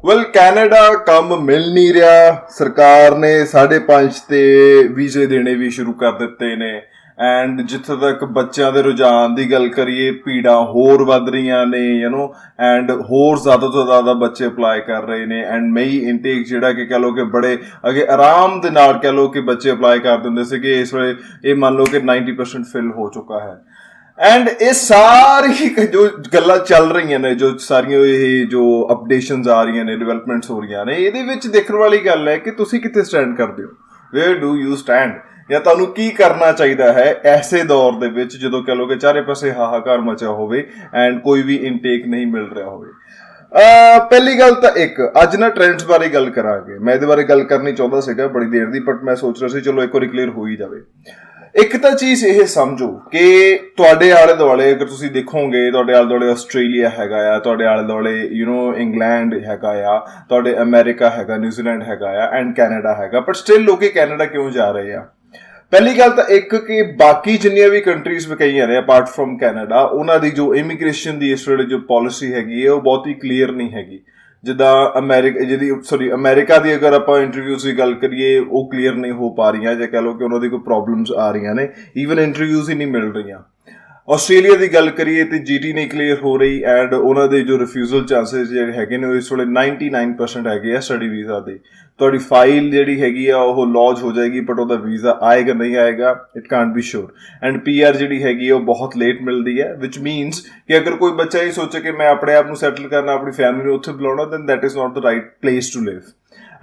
Well Canada ਕੰਮ ਮਿਲ ਨਹੀਂ ਰਿਹਾ। ਸਰਕਾਰ ਨੇ 5.5 ਤੇ ਵੀਜ਼ੇ ਦੇਣੇ ਵੀ ਸ਼ੁਰੂ ਕਰ ਦਿੱਤੇ ਨੇ ਐਂਡ ਜਿੱਥੇ ਤੱਕ ਬੱਚਿਆਂ ਦੇ ਰੁਝਾਨ ਦੀ ਗੱਲ ਕਰੀਏ ਭੀੜਾਂ ਹੋਰ ਵੱਧ ਰਹੀਆਂ ਨੇ ਐਂਡ ਹੋਰ ਜ਼ਿਆਦਾ ਤੋਂ ਜ਼ਿਆਦਾ ਬੱਚੇ ਅਪਲਾਈ ਕਰ ਰਹੇ ਨੇ ਐਂਡ ਮਈ ਇਨਟੇਕ ਜਿਹੜਾ ਕਿ ਕਹਿ ਲਓ ਕਿ ਬੜੇ ਅੱਗੇ ਆਰਾਮ ਦੇ ਨਾਲ ਕਹਿ ਲਓ ਕਿ ਬੱਚੇ ਅਪਲਾਈ ਕਰ ਦਿੰਦੇ ਸੀਗੇ, ਇਸ ਵੇਲੇ ਇਹ ਮੰਨ ਲਓ ਕਿ 90% ਫਿਲ ਹੋ ਚੁੱਕਾ ਹੈ। ਐਂਡ ਇਹ ਸਾਰੀ ਜੋ ਗੱਲਾਂ ਚੱਲ ਰਹੀਆਂ ਨੇ, ਜੋ ਸਾਰੀਆਂ ਇਹ ਜੋ ਅਪਡੇਸ਼ਨਸ ਆ ਰਹੀਆਂ ਨੇ, ਡਿਵੈਲਪਮੈਂਟਸ ਹੋ ਰਹੀਆਂ ਨੇ, ਇਹਦੇ ਵਿੱਚ ਦੇਖਣ ਵਾਲੀ ਗੱਲ ਹੈ ਕਿ ਤੁਸੀਂ ਕਿੱਥੇ ਸਟੈਂਡ ਕਰਦੇ ਹੋ, ਵੇਅਰ ਡੂ ਯੂ ਸਟੈਂਡ, ਜਾਂ ਤੁਹਾਨੂੰ ਕੀ ਕਰਨਾ ਚਾਹੀਦਾ ਹੈ ਐਸੇ ਦੌਰ ਦੇ ਵਿੱਚ ਜਦੋਂ ਕਹਿ ਲਓ ਕਿ ਚਾਰੇ ਪਾਸੇ ਹਾਹਾਕਾਰ ਮਚਿਆ ਹੋਵੇ ਐਂਡ ਕੋਈ ਵੀ ਇਨਟੇਕ ਨਹੀਂ ਮਿਲ ਰਿਹਾ ਹੋਵੇ। ਪਹਿਲੀ ਗੱਲ ਤਾਂ ਅੱਜ ਨਾ ਟ੍ਰੈਂਡਸ ਬਾਰੇ ਗੱਲ ਕਰਾਂਗੇ। ਮੈਂ ਇਹਦੇ ਬਾਰੇ ਗੱਲ ਕਰਨੀ ਚਾਹੁੰਦਾ ਸੀਗਾ ਬੜੀ ਦੇਰ ਦੀ, ਬਟ ਮੈਂ ਸੋਚ ਰਿਹਾ ਸੀ ਚਲੋ ਇੱਕ ਵਾਰੀ ਕਲੀਅਰ ਹੋ ਹੀ ਜਾਵੇ। ਇੱਕ ਤਾਂ ਚੀਜ਼ ਇਹ ਸਮਝੋ ਕਿ ਤੁਹਾਡੇ ਆਲੇ ਦੁਆਲੇ ਅਗਰ ਤੁਸੀਂ ਦੇਖੋਗੇ, ਤੁਹਾਡੇ ਆਲੇ ਦੁਆਲੇ ਆਸਟ੍ਰੇਲੀਆ ਹੈਗਾ ਆ, ਤੁਹਾਡੇ ਆਲੇ ਦੁਆਲੇ ਇੰਗਲੈਂਡ ਹੈਗਾ ਆ, ਤੁਹਾਡੇ ਅਮਰੀਕਾ ਹੈਗਾ, ਨਿਊਜ਼ੀਲੈਂਡ ਹੈਗਾ ਆ ਐਂਡ ਕੈਨੇਡਾ ਹੈਗਾ, ਬਟ ਸਟਿਲ ਲੋਕੀ ਕੈਨੇਡਾ ਕਿਉਂ ਜਾ ਰਹੇ ਆ? ਪਹਿਲੀ ਗੱਲ ਤਾਂ ਕਿ ਬਾਕੀ ਜਿੰਨੀਆਂ ਵੀ ਕੰਟਰੀਜ਼ ਵਿਖਾਈਆਂ ਨੇ ਅਪਾਰਟ ਫਰੋਮ ਕੈਨੇਡਾ, ਉਹਨਾਂ ਦੀ ਜੋ ਇਮੀਗ੍ਰੇਸ਼ਨ ਦੀ ਇਸ ਵੇਲੇ ਜੋ ਪਾਲਿਸੀ ਹੈਗੀ ਹੈ ਉਹ ਬਹੁਤ ਹੀ ਕਲੀਅਰ ਨਹੀਂ ਹੈਗੀ। ਜਿੱਦਾਂ ਅਮਰੀਕਾ ਦੀ ਅਗਰ ਆਪਾਂ ਇੰਟਰਵਿਊਜ਼ ਦੀ ਗੱਲ ਕਰੀਏ ਉਹ ਕਲੀਅਰ ਨਹੀਂ ਹੋ ਪਾ ਰਹੀਆਂ, ਜਾਂ ਕਹਿ ਲਓ ਕਿ ਉਹਨਾਂ ਦੀ ਕੋਈ ਪ੍ਰੋਬਲਮਸ ਆ ਰਹੀਆਂ ਨੇ, ਈਵਨ ਇੰਟਰਵਿਊਜ਼ ਹੀ ਨਹੀਂ ਮਿਲ ਰਹੀਆਂ। ਆਸਟ੍ਰੇਲੀਆ ਦੀ ਗੱਲ ਕਰੀਏ ਤੇ ਜੀਟੀ ਨਹੀਂ ਕਲੀਅਰ ਹੋ ਰਹੀ ਐਂਡ ਉਹਨਾਂ ਦੇ ਜੋ ਰਿਫਿਊਜ਼ਲ ਚਾਂਸਸ ਜਿਹੜੇ ਹੈਗੇ ਨੇ ਉਹ ਇਸ ਵੇਲੇ 99% ਹੈਗੇ ਆ ਸਟੱਡੀ ਵੀਜ਼ਾ ਦੇ। ਤੁਹਾਡੀ ਫਾਈਲ ਜਿਹੜੀ ਹੈਗੀ ਆ ਉਹ ਲੌਜ ਹੋ ਜਾਏਗੀ, ਬਟ ਉਹਦਾ ਵੀਜ਼ਾ ਆਏਗਾ ਨਹੀਂ ਆਏਗਾ, it can't be sure. And PR ਜਿਹੜੀ ਹੈਗੀ ਆ ਉਹ ਬਹੁਤ ਲੇਟ ਮਿਲਦੀ ਹੈ, ਵਿਚ ਮੀਨਸ ਕਿ ਅਗਰ ਕੋਈ ਬੱਚਾ ਇਹ ਸੋਚੇ ਕਿ ਮੈਂ ਆਪਣੇ ਆਪ ਨੂੰ ਸੈਟਲ ਕਰਨਾ, ਆਪਣੀ ਫੈਮਿਲੀ ਨੂੰ ਉੱਥੇ ਬੁਲਾਉਣਾ, then that is not the right place to live.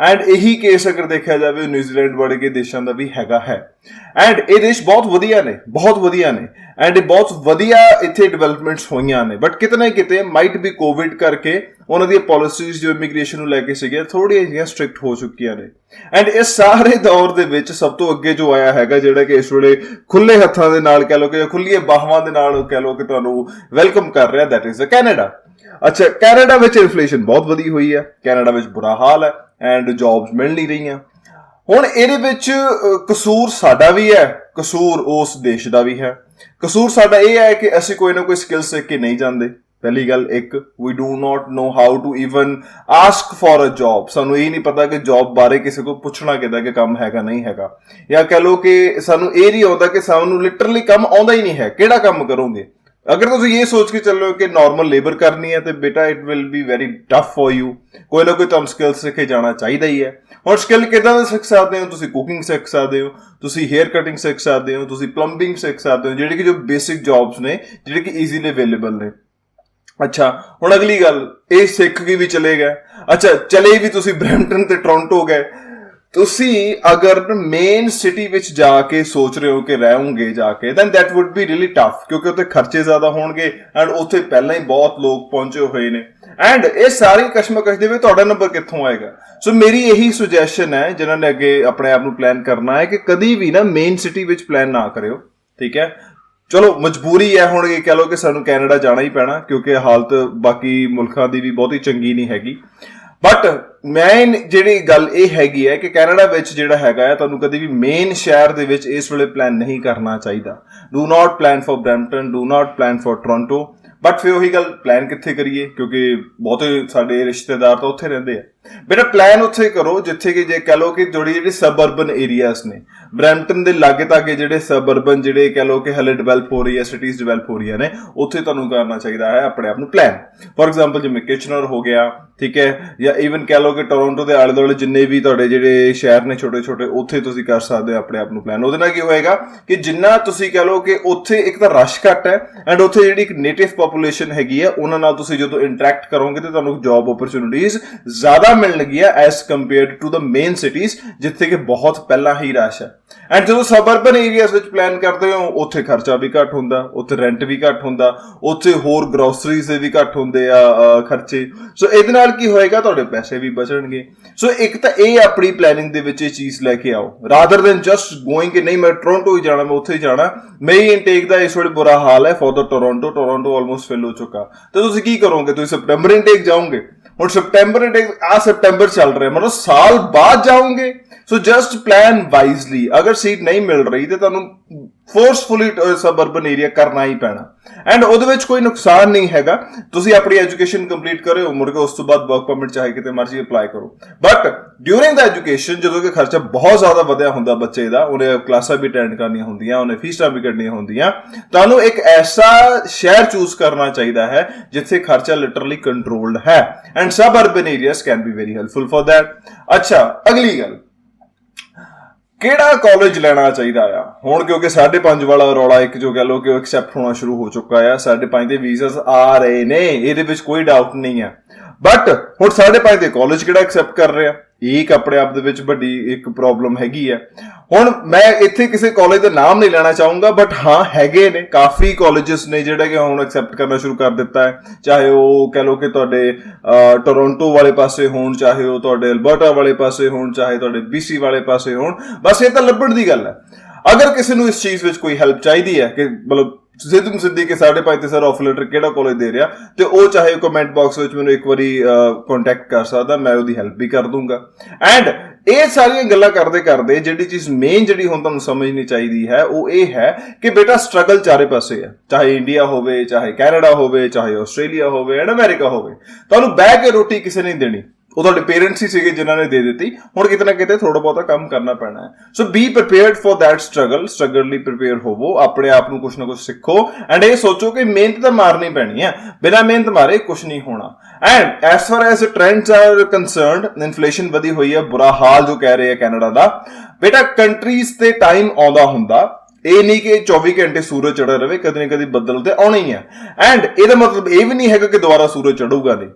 And ਇਹੀ ਕੇਸ ਅਗਰ ਦੇਖਿਆ ਜਾਵੇ ਨਿਊਜ਼ੀਲੈਂਡ ਵਰਗੇ ਦੇਸ਼ਾਂ ਦਾ ਵੀ ਹੈਗਾ ਹੈ। ਐਂਡ ਇਹ ਦੇਸ਼ ਬਹੁਤ ਵਧੀਆ ਨੇ ਐਂਡ ਇਹ ਬਹੁਤ ਵਧੀਆ ਇੱਥੇ ਡਿਵੈਲਪਮੈਂਟਸ ਹੋਈਆਂ ਨੇ, ਬਟ ਕਿਤੇ ਨਾ ਕਿਤੇ ਮਾਈਟ ਵੀ ਕੋਵਿਡ ਕਰਕੇ ਉਹਨਾਂ ਦੀਆਂ ਪਾਲਿਸੀਜ਼ ਜੋ ਇਮੀਗ੍ਰੇਸ਼ਨ ਨੂੰ ਲੈ ਕੇ ਸੀਗੀਆਂ ਥੋੜ੍ਹੀਆਂ ਜਿਹੀਆਂ ਸਟ੍ਰਿਕਟ ਹੋ ਚੁੱਕੀਆਂ ਨੇ। ਐਂਡ ਇਸ ਸਾਰੇ ਦੌਰ ਦੇ ਵਿੱਚ ਸਭ ਤੋਂ ਅੱਗੇ ਜੋ ਆਇਆ ਹੈਗਾ, ਜਿਹੜਾ ਕਿ ਇਸ ਵੇਲੇ ਖੁੱਲੇ ਹੱਥਾਂ ਦੇ ਨਾਲ ਕਹਿ ਲਓ ਕਿ ਖੁੱਲੀਆਂ ਬਾਹਾਂ ਦੇ ਨਾਲ ਕਹਿ ਲਓ ਕਿ ਤੁਹਾਨੂੰ ਵੈਲਕਮ ਕਰ ਰਿਹਾ, ਦੈਟ ਇਜ਼ ਕੈਨੇਡਾ। ਅੱਛਾ, ਕੈਨੇਡਾ ਵਿੱਚ ਇਨਫਲੇਸ਼ਨ ਬਹੁਤ ਵਧੀ ਹੋਈ ਹੈ, ਕੈਨੇਡਾ ਵਿੱਚ ਬੁਰਾ ਹਾਲ ਹੈ ਐਂਡ ਜੌਬਸ ਮਿਲ ਨਹੀਂ ਰਹੀਆਂ। ਹੁਣ ਇਹਦੇ ਵਿੱਚ ਕਸੂਰ ਸਾਡਾ ਵੀ ਹੈ, ਕਸੂਰ ਉਸ ਦੇਸ਼ ਦਾ ਵੀ ਹੈ। ਕਸੂਰ ਸਾਡਾ ਇਹ ਹੈ ਕਿ ਅਸੀਂ ਕੋਈ ਨਾ ਕੋਈ ਸਕਿੱਲ ਸਿੱਖ ਕੇ ਨਹੀਂ ਜਾਂਦੇ। ਪਹਿਲੀ ਗੱਲ we do not know how to even ask for a job. ਸਾਨੂੰ ਇਹ ਨਹੀਂ ਪਤਾ ਕਿ ਜੌਬ ਬਾਰੇ ਕਿਸੇ ਕੋਲ ਪੁੱਛਣਾ ਕਿੱਦਾਂ ਕਿ ਕੰਮ ਹੈਗਾ ਨਹੀਂ ਹੈਗਾ, ਜਾਂ ਕਹਿ ਲਓ ਕਿ ਸਾਨੂੰ ਇਹ ਨਹੀਂ ਆਉਂਦਾ ਕਿ ਸਾਨੂੰ ਲਿਟਰਲੀ ਕੰਮ ਆਉਂਦਾ ਹੀ ਨਹੀਂ ਹੈ, ਕਿਹੜਾ ਕੰਮ ਕਰੋਗੇ। ਅਗਰ ਤੁਸੀਂ ਇਹ ਸੋਚ ਕੇ ਚੱਲੋ ਕਿ ਨਾਰਮਲ ਲੇਬਰ ਕਰਨੀ ਹੈ ਤੇ ਬੇਟਾ it will be very tough for you. ਕੋਈ ਨਾ ਕੋਈ ਤੁਹਾਨੂੰ ਸਕਿੱਲ ਸਿੱਖ ਕੇ ਜਾਣਾ ਚਾਹੀਦਾ ਹੀ ਹੈ। ਹੁਣ ਸਕਿੱਲ ਕਿੱਦਾਂ ਦੇ ਸਿੱਖ ਸਕਦੇ ਹੋ? ਤੁਸੀਂ ਕੁਕਿੰਗ ਸਿੱਖ ਸਕਦੇ ਹੋ, ਤੁਸੀਂ ਹੇਅਰ ਕਟਿੰਗ ਸਿੱਖ ਸਕਦੇ ਹੋ, ਤੁਸੀਂ ਪਲੰਬਿੰਗ ਸਿੱਖ ਸਕਦੇ ਹੋ, ਜਿਹੜੇ ਕਿ ਜੋ ਬੇਸਿਕ ਜੌਬਸ ਨੇ ਜਿਹੜੇ ਕਿ ਈਜ਼ੀਲੀ ਅਵੇਲੇਬਲ ਨੇ। ਅੱਛਾ, ਹੁਣ ਅਗਲੀ ਗੱਲ, ਇਹ ਸਿੱਖ ਕੇ ਵੀ ਚਲੇ ਗਏ, ਅੱਛਾ ਚਲੇ ਵੀ ਤੁਸੀਂ ਬਰੈਂਪਟਨ ਤੇ ਟੋਰਾਂਟੋ ਗਏ, ਤੁਸੀਂ ਅਗਰ ਮੇਨ ਸਿਟੀ ਵਿੱਚ ਜਾ ਕੇ ਸੋਚ ਰਹੇ ਹੋ ਕਿ ਰਹੋਗੇ ਜਾ ਕੇ, then that would be really tough, ਕਿਉਂਕਿ ਉੱਥੇ ਖਰਚੇ ਜ਼ਿਆਦਾ ਹੋਣਗੇ ਐਂਡ ਉੱਥੇ ਪਹਿਲਾਂ ਹੀ ਬਹੁਤ ਲੋਕ ਪਹੁੰਚੇ ਹੋਏ ਨੇ ਐਂਡ ਇਹ ਸਾਰੀ ਕਸ਼ਮਕਸ਼ ਦੇ ਵਿੱਚ ਤੁਹਾਡਾ ਨੰਬਰ ਕਿੱਥੋਂ ਆਏਗਾ। ਸੋ ਮੇਰੀ ਇਹੀ ਸੁਜੈਸ਼ਨ ਹੈ ਜਿਨ੍ਹਾਂ ਨੇ ਅੱਗੇ ਆਪਣੇ ਆਪ ਨੂੰ ਪਲਾਨ ਕਰਨਾ ਹੈ ਕਿ ਕਦੀ ਵੀ ਨਾ ਮੇਨ ਸਿਟੀ ਵਿੱਚ ਪਲਾਨ ਨਾ ਕਰਿਓ, ਠੀਕ ਹੈ। ਚਲੋ ਮਜਬੂਰੀ ਹੈ, ਹੁਣ ਇਹ ਕਹਿ ਲਓ ਕਿ ਸਾਨੂੰ ਕੈਨੇਡਾ ਜਾਣਾ ਹੀ ਪੈਣਾ ਕਿਉਂਕਿ ਹਾਲਤ ਬਾਕੀ ਮੁਲਕਾਂ ਦੀ ਵੀ ਬਹੁਤੀ ਚੰਗੀ ਨਹੀਂ ਹੈਗੀ। ਬਟ ਮੇਨ ਜਿਹੜੀ ਗੱਲ ਇਹ ਹੈਗੀ ਹੈ ਕਿ ਕੈਨੇਡਾ ਵਿੱਚ ਜਿਹੜਾ ਹੈਗਾ ਹੈ ਤੁਹਾਨੂੰ ਕਦੇ ਵੀ ਮੇਨ ਸ਼ਹਿਰ ਦੇ ਵਿੱਚ ਇਸ ਵੇਲੇ ਪਲਾਨ ਨਹੀਂ ਕਰਨਾ ਚਾਹੀਦਾ। Do not plan for Brampton, do not plan for Toronto. But ਫਿਰ ਉਹੀ ਗੱਲ, ਪਲਾਨ ਕਿੱਥੇ ਕਰੀਏ ਕਿਉਂਕਿ ਬਹੁਤੇ ਸਾਡੇ ਰਿਸ਼ਤੇਦਾਰ ਤਾਂ ਉੱਥੇ ਰਹਿੰਦੇ ਆ। ਬੇਟਾ ਪਲਾਨ ਉੱਥੇ ਕਰੋ ਜਿੱਥੇ ਕਿ ਜੇ ਕਹਿ ਲਓ ਕਿ ਜਿਹੜੇ ਸਬਅਰਬਨ ਏਰੀਆਜ਼ ਨੇ, ਬਰੈਂਪਟਨ ਦੇ ਲਾਗੇ ਤਾਗੇ ਜਿਹੜੇ ਸਬਅਰਬਨ ਜਿਹੜੇ ਕਹਿ ਲਓ ਕਿ ਹਲੇ ਡਿਵੈਲਪ ਹੋ ਰਹੀ ਹੈ, ਸਿਟੀਜ਼ ਡਿਵੈਲਪ ਹੋ ਰਹੀਆਂ ਨੇ, ਉੱਥੇ ਤੁਹਾਨੂੰ ਕਰਨਾ ਚਾਹੀਦਾ ਹੈ ਆਪਣੇ ਆਪ ਨੂੰ ਪਲਾਨ। ਫੋਰ ਐਗਜ਼ਾਮਪਲ ਜਿਵੇਂ ਕਿਚਨਰ ਹੋ ਗਿਆ, ਠੀਕ ਹੈ, ਜਾਂ ਈਵਨ ਕਹਿ ਲਓ ਕਿ ਟੋਰਾਂਟੋ ਦੇ ਆਲੇ ਦੁਆਲੇ ਜਿੰਨੇ ਵੀ ਤੁਹਾਡੇ ਜਿਹੜੇ ਸ਼ਹਿਰ ਨੇ ਛੋਟੇ ਛੋਟੇ, ਉੱਥੇ ਤੁਸੀਂ ਕਰ ਸਕਦੇ ਹੋ ਆਪਣੇ ਆਪ ਨੂੰ ਪਲਾਨ। ਉਹਦੇ ਨਾਲ ਕੀ ਹੋਏਗਾ ਕਿ ਜਿੰਨਾ ਤੁਸੀਂ ਕਹਿ ਲਓ ਕਿ ਉੱਥੇ ਇੱਕ ਤਾਂ ਰਸ਼ ਘੱਟ ਹੈ ਐਂਡ ਉੱਥੇ ਜਿਹੜੀ ਇੱਕ ਨੇਟਿਵ ਪਾਪੂਲੇਸ਼ਨ ਹੈਗੀ ਹੈ ਉਹਨਾਂ ਨਾਲ ਤੁਸੀਂ ਜਦੋਂ ਇੰਟਰੈਕਟ ਕਰੋਗੇ ਤੇ ਤੁਹਾਨੂੰ ਜੌਬ ਓਪਰਚੁਨਿਟੀਜ਼ ਜ਼ਿਆਦਾ ਮਿਲਣਗੀਆਂ as compared to the main cities ਜਿੱਥੇ ਕਿ ਬਹੁਤ ਪਹਿਲਾਂ ਹੀ ਰਸ਼ ਹੈ। ਐਂਡ ਜਦੋਂ ਸਬਅਰਬਨ ਏਰੀਆਜ਼ ਵਿੱਚ ਪਲਾਨ ਕਰਦੇ ਹੋ ਉੱਥੇ ਖਰਚਾ ਵੀ ਘੱਟ ਹੁੰਦਾ, ਉੱਥੇ ਰੈਂਟ ਵੀ ਘੱਟ ਹੁੰਦਾ, ਉੱਥੇ ਹੋਰ ਗਰੋਸਰੀਜ਼ ਦੇ ਵੀ ਘੱਟ ਹੁੰਦੇ ਆ ਖਰਚੇ। ਸੋ ਇਹਦੇ ਨਾਲ ਕੀ ਹੋਏਗਾ, ਤੁਹਾਡੇ ਪੈਸੇ ਵੀ ਬਚਣਗੇ। ਸੋ ਇੱਕ ਤਾਂ ਇਹ ਆਪਣੀ ਪਲੈਨਿੰਗ ਦੇ ਵਿੱਚ ਇਹ ਚੀਜ਼ ਲੈ ਕੇ ਆਓ, ਰਾਦਰ ਦੈਨ ਜਸਟ ਗੋਇੰਗ ਕਿ ਨਹੀਂ ਮੈਂ ਟੋਰਾਂਟੋ ਹੀ ਜਾਣਾ, ਮੈਂ ਉੱਥੇ ਹੀ ਜਾਣਾ। ਮੇਰੀ ਇਨਟੇਕ ਦਾ ਇਸ ਵੇਲੇ ਬੁਰਾ ਹਾਲ ਹੈ for the Toronto almost fill ਹੋ ਚੁੱਕਾ। ਤੇ ਤੁਸੀਂ ਕੀ ਕਰੋਗੇ? ਤੁਸੀਂ ਸਪਟੈਂਬਰ ਇਨਟੇਕ ਜਾਓਗੇ। ਹੁਣ ਸਪਟੈਂਬਰ ਚੱਲ ਰਿਹਾ, ਮਤਲਬ ਸਾਲ ਬਾਅਦ ਜਾਓਗੇ ਸੋ ਜਸਟ ਪਲਾਨ ਵਾਈਜ਼ਲੀ। ਅਗਰ ਸੀਟ ਨਹੀਂ ਮਿਲ ਰਹੀ ਤੇ ਤੁਹਾਨੂੰ ਫੋਰਸਫੁਲੀ ਸਬਅਰਬਨ ਏਰੀਆ ਕਰਨਾ ਹੀ ਪੈਣਾ, ਐਂਡ ਉਹਦੇ ਵਿੱਚ ਕੋਈ ਨੁਕਸਾਨ ਨਹੀਂ ਹੈਗਾ। ਤੁਸੀਂ ਆਪਣੀ ਐਜੂਕੇਸ਼ਨ ਕੰਪਲੀਟ ਕਰਿਓ, ਮੁੜ ਕੇ ਉਸ ਤੋਂ ਬਾਅਦ ਵਰਕ ਪਰਮਿਟ ਚਾਹੇ ਕਿਤੇ ਮਰਜ਼ੀ ਅਪਲਾਈ ਕਰੋ। ਬਟ ਡਿਊਰਿੰਗ ਦਾ ਐਜੂਕੇਸ਼ਨ ਜਦੋਂ ਕਿ ਖਰਚਾ ਬਹੁਤ ਜ਼ਿਆਦਾ ਵਧਿਆ ਹੁੰਦਾ ਬੱਚੇ ਦਾ, ਉਹਨੇ ਕਲਾਸਾਂ ਵੀ ਅਟੈਂਡ ਕਰਨੀਆਂ ਹੁੰਦੀਆਂ, ਉਹਨੇ ਫੀਸਾਂ ਵੀ ਕੱਢਣੀਆਂ ਹੁੰਦੀਆਂ, ਤੁਹਾਨੂੰ ਇੱਕ ਐਸਾ ਸ਼ਹਿਰ ਚੂਜ਼ ਕਰਨਾ ਚਾਹੀਦਾ ਹੈ ਜਿੱਥੇ ਖਰਚਾ ਲਿਟਰਲੀ ਕੰਟਰੋਲਡ ਹੈ, and suburban areas can be very helpful for that. ਅੱਛਾ, ਅਗਲੀ ਗੱਲ, ਕਿਹੜਾ ਕਾਲਜ ਲੈਣਾ ਚਾਹੀਦਾ ਆ ਹੁਣ? ਕਿਉਂਕਿ 5.5 ਵਾਲਾ ਰੌਲਾ ਇੱਕ ਜੋ ਕਹ ਲੋ ਕਿ ਉਹ ਐਕਸੈਪਟ ਹੋਣਾ ਸ਼ੁਰੂ ਹੋ ਚੁੱਕਾ ਆ। 5.5 ਦੇ ਵੀਜ਼ਾਸ ਆ ਰਹੇ ਨੇ, ਇਹਦੇ ਵਿੱਚ ਕੋਈ ਡਾਊਟ ਨਹੀਂ ਹੈ। ਬਟ ਹੁਣ 5.5 ਦੇ ਕਾਲਜ ਕਿਹੜਾ ਐਕਸੈਪਟ ਕਰ ਰਿਹਾ, ਇਹ ਇੱਕ ਆਪਣੇ ਆਪ ਦੇ ਵਿੱਚ ਵੱਡੀ ਇੱਕ ਪ੍ਰੋਬਲਮ ਹੈਗੀ ਹੈ। ਹੁਣ ਮੈਂ ਇੱਥੇ ਕਿਸੇ ਕਾਲਜ ਦਾ ਨਾਮ ਨਹੀਂ ਲੈਣਾ ਚਾਹੂੰਗਾ, ਬਟ ਹਾਂ ਹੈਗੇ ਨੇ ਕਾਫੀ ਕਾਲਜਸ ਨੇ ਜਿਹੜੇ ਕਿ ਹੁਣ ਐਕਸੈਪਟ ਕਰਨਾ ਸ਼ੁਰੂ ਕਰ ਦਿੱਤਾ ਹੈ, ਚਾਹੇ ਉਹ ਕਹ ਲੋ ਕਿ ਤੁਹਾਡੇ ਟੋਰਾਂਟੋ ਵਾਲੇ ਪਾਸੇ ਹੋਣ, ਚਾਹੇ ਉਹ ਤੁਹਾਡੇ ਅਲਬਰਟਾ ਵਾਲੇ ਪਾਸੇ ਹੋਣ, ਚਾਹੇ ਤੁਹਾਡੇ BC ਵਾਲੇ ਪਾਸੇ ਹੋਣ। ਬਸ ਇਹ ਤਾਂ ਲੱਭਣ ਦੀ ਗੱਲ ਹੈ। ਅਗਰ ਕਿਸੇ ਨੂੰ ਇਸ ਚੀਜ਼ ਵਿੱਚ ਕੋਈ ਹੈਲਪ ਚਾਹੀਦੀ ਹੈ ਕਿ ਮਤਲਬ ਸਿੱਧੀ ਕਿ 5.5 ਤੇ ਸਰ ਆਫਰ ਲੈਟਰ ਕਿਹੜਾ ਕਾਲਜ ਦੇ ਰਿਹਾ, ਤੇ ਉਹ ਚਾਹੇ ਕਮੈਂਟ ਬਾਕਸ ਵਿੱਚ ਮੈਨੂੰ ਇੱਕ ਵਾਰੀ ਕੰਟੈਕਟ ਕਰ ਸਕਦਾ, ਮੈਂ ਉਹਦੀ ਹੈਲਪ ਵੀ ਕਰ ਦੂੰਗਾ। ਐਂਡ ਇਹ ਸਾਰੀਆਂ ਗੱਲਾਂ ਕਰਦੇ ਕਰਦੇ ਜਿਹੜੀ ਚੀਜ਼ ਮੇਨ ਜਿਹੜੀ ਹੁਣ ਤੁਹਾਨੂੰ ਸਮਝਣੀ ਚਾਹੀਦੀ ਹੈ ਉਹ ਇਹ ਹੈ ਕਿ ਬੇਟਾ ਸਟਰਗਲ ਚਾਰੇ ਪਾਸੇ ਹੈ, ਚਾਹੇ ਇੰਡੀਆ ਹੋਵੇ, ਚਾਹੇ ਕੈਨੇਡਾ ਹੋਵੇ, ਚਾਹੇ ਆਸਟ੍ਰੇਲੀਆ ਹੋਵੇ ਐਂਡ ਅਮਰੀਕਾ ਹੋਵੇ। ਤੁਹਾਨੂੰ ਬਹਿ ਕੇ ਰੋਟੀ ਕਿਸੇ ਨੇ ਦੇਣੀ, ਉਹ ਤੁਹਾਡੇ ਪੇਰੈਂਟਸ ਹੀ ਸੀਗੇ ਜਿਨ੍ਹਾਂ ਨੇ ਦੇ ਦਿੱਤੀ। ਹੁਣ ਕਿਤੇ ਨਾ ਕਿਤੇ ਥੋੜਾ ਬਹੁਤਾ ਕੰਮ ਕਰਨਾ ਪੈਣਾ ਹੈ। So be prepared for that struggle ਲਈ ਪ੍ਰੀਪੇਅਰ ਹੋਵੋ, ਆਪਣੇ ਆਪ ਨੂੰ ਕੁਝ ਨਾ ਕੁਝ ਸਿੱਖੋ, ਐਂਡ ਇਹ ਸੋਚੋ ਕਿ ਮਿਹਨਤ ਤਾਂ ਮਾਰਨੀ ਪੈਣੀ ਹੈ, ਬਿਨਾਂ ਮਿਹਨਤ ਮਾਰੇ ਕੁਝ ਨਹੀਂ ਹੋਣਾ। And as far as trends are concerned, inflation ਵਧੀ ਹੋਈ ਹੈ, ਬੁਰਾ ਹਾਲ ਜੋ ਕਹਿ ਰਹੇ ਆ ਕੈਨੇਡਾ ਦਾ। ਬੇਟਾ ਕੰਟਰੀਜ਼ ਤੇ ਟਾਈਮ ਆਉਂਦਾ ਹੁੰਦਾ, ਇਹ ਨਹੀਂ ਕਿ 24 ਘੰਟੇ ਸੂਰਜ ਚੜ੍ਹਾ ਰਹੇ, ਕਦੇ ਨਾ ਕਦੇ ਬੱਦਲ ਤੇ ਆਉਣੇ ਹੀ ਆ। ਐਂਡ ਇਹਦਾ ਮਤਲਬ ਇਹ ਵੀ ਨਹੀਂ ਹੈਗਾ ਕਿ ਦੁਬਾਰਾ ਸੂਰਜ ਚੜੂਗਾ ਨਹੀਂ।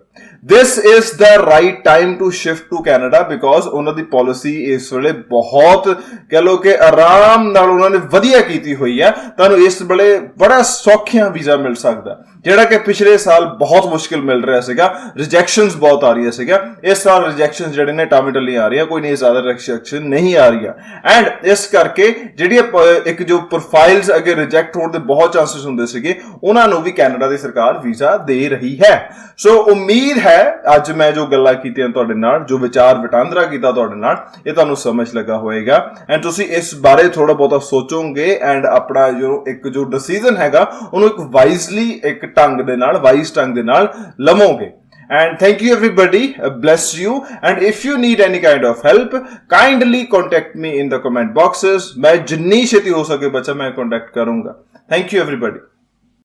This is the right time to shift to Canada because ਉਹਨਾਂ ਦੀ ਪਾਲਿਸੀ ਇਸ ਵੇਲੇ ਬਹੁਤ ਕਹ ਲੋ ਕਿ ਆਰਾਮ ਨਾਲ ਉਹਨਾਂ ਨੇ ਵਧੀਆ ਕੀਤੀ ਹੋਈ ਹੈ। ਤੁਹਾਨੂੰ ਇਸ ਵੇਲੇ ਬੜਾ ਸੌਖਿਆਂ ਵੀਜ਼ਾ ਮਿਲ ਸਕਦਾ, ਜਿਹੜਾ ਕਿ ਪਿਛਲੇ ਸਾਲ ਬਹੁਤ ਮੁਸ਼ਕਿਲ ਮਿਲ ਰਿਹਾ ਸੀਗਾ, ਰਿਜੈਕਸ਼ਨਸ ਬਹੁਤ ਆ ਰਹੀਆਂ ਸੀਗਾ। ਇਸ ਸਾਲ ਰਿਜੈਕਸ਼ਨਸ ਜਿਹੜੇ ਨੇ ਟਾਮੀਟਲੀ ਆ ਰਹੀਆਂ, ਕੋਈ ਨਹੀਂ ਜ਼ਿਆਦਾ ਰਿਜੈਕਸ਼ਨ ਨਹੀਂ ਆ ਰਹੀਆਂ। ਐਂਡ ਇਸ ਕਰਕੇ ਜਿਹੜੀ ਇੱਕ ਜੋ ਪ੍ਰੋਫਾਈਲਸ ਅਗੇ ਰਿਜੈਕਟ ਹੋਣ ਦੇ ਬਹੁਤ ਚਾਂਸਸ ਹੁੰਦੇ ਸੀਗੇ, ਉਹਨਾਂ ਨੂੰ ਵੀ ਕੈਨੇਡਾ ਦੀ ਸਰਕਾਰ ਵੀਜ਼ਾ ਦੇ ਰਹੀ ਹੈ। ਸੋ ਉਮੀਦ ਹੈ ਅੱਜ ਮੈਂ ਜੋ ਗੱਲਾਂ ਕੀਤੀਆਂ ਤੁਹਾਡੇ ਨਾਲ, ਜੋ ਵਿਚਾਰ ਵਟਾਂਦਰਾ ਕੀਤਾ ਤੁਹਾਡੇ ਨਾਲ, ਇਹ ਤੁਹਾਨੂੰ ਸਮਝ ਲੱਗਾ ਹੋਏਗਾ ਐਂਡ ਤੁਸੀਂ ਇਸ ਬਾਰੇ ਥੋੜਾ ਬਹੁਤਾ ਸੋਚੋਗੇ ਐਂਡ ਆਪਣਾ ਜੋ ਡਿਸੀਜਨ ਹੈਗਾ ਉਹਨੂੰ ਇੱਕ ਵਾਈਜ਼ਲੀ ਇੱਕ ਢੰਗ ਦੇ ਨਾਲ, ਵਾਈਜ਼ ਢੰਗ ਦੇ ਨਾਲ ਲਵੋਗੇ। And thank you everybody, bless you, and if you need any kind of help kindly contact me in the comment boxes। मैं जितनी छेती हो सके बच्चा मैं contact करूंगा। Thank you everybody।